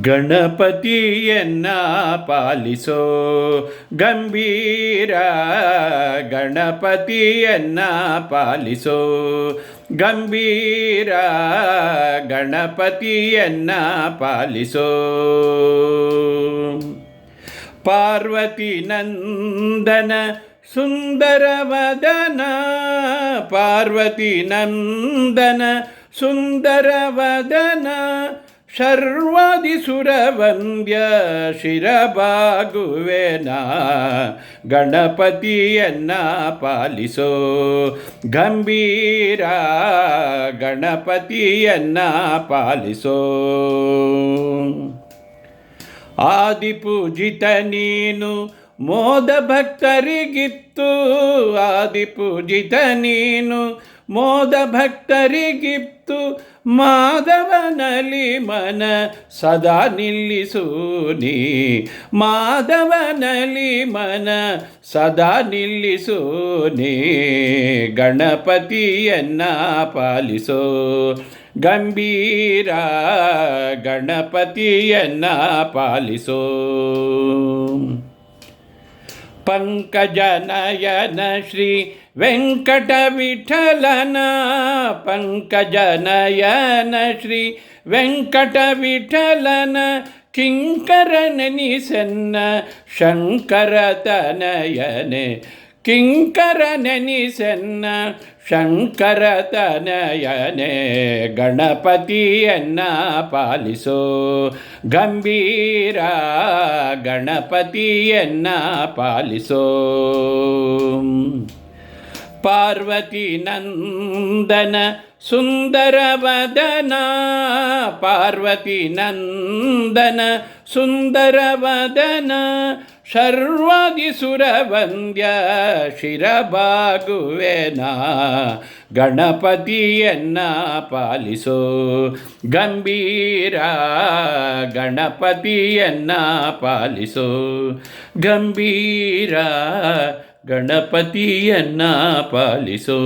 ಗಣಪತಿಯನ್ನ ಪಾಲಿಸೋ ಗಂಭೀರ, ಗಣಪತಿಯನ್ನ ಪಾಲಿಸೋ ಗಂಭೀರ, ಗಣಪತಿಯನ್ನ ಪಾಲಿಸೋ. ಪಾರ್ವತಿ ನಂದನ ಸುಂದರವದನ, ಪಾರ್ವತಿ ನಂದನ ಸುಂದರವದನ, ಸರ್ವಾದಿಸುರವಂದ್ಯ ಶಿರಬಾಗುವೆನ, ಗಣಪತಿಯನ್ನ ಪಾಲಿಸೋ ಗಂಭೀರ, ಗಣಪತಿಯನ್ನ ಪಾಲಿಸೋ. ಆದಿಪೂಜಿತ ನೀನು ಮೋದ ಭಕ್ತರಿಗಿತ್ತು, ಆದಿಪೂಜಿತ ನೀನು ಮೋದ ಭಕ್ತರಿಗಿತ್ತು, ಮಾಧವನಲ್ಲಿ ಮನ ಸದಾ ನಿಲ್ಲಿಸು ನೀ, ಮಾಧವನಲ್ಲಿ ಮನ ಸದಾ ನಿಲ್ಲಿಸು ನೀ, ಗಣಪತಿಯನ್ನ ಪಾಲಿಸೋ ಗಂಭೀರ, ಗಣಪತಿಯನ್ನ ಪಾಲಿಸೋ. ಪಂಕಜನಯನ ಶ್ರೀ ವೆಂಕಟ ವಿಠಲನ, ಪಂಕಜನಯನ ಶ್ರೀ ವೆಂಕಟ ವಿಠಲನ, ಕಿಂಕರನೆನಿಸನ್ನ ಶಂಕರ ತನಯನೆ, ಕಿಂಕರನೆನಿಸನ್ನ ಶಂಕರ ತನಯನೆ, ಗಣಪತಿಯನ್ನ ಪಾಲಿಸೋ ಗಂಭೀರ, ಗಣಪತಿಯನ್ನ ಪಾಲಿಸೋ. ಪಾರ್ವತಿ ನಂದನ ಸುಂದರವದನ, ಪಾರ್ವತಿ ನಂದನ ಸುಂದರವದನ, ಸರ್ವಾದಿಸುರವಂದ್ಯ ಶಿರಬಾಗುವೆನ, ಗಣಪತಿಯನ್ನ ಪಾಲಿಸೋ ಗಂಭೀರ, ಗಣಪತಿಯನ್ನ ಪಾಲಿಸೋ ಗಂಭೀರ, ಗಣಪತಿಯನ್ನ ಪಾಲಿಸೋ.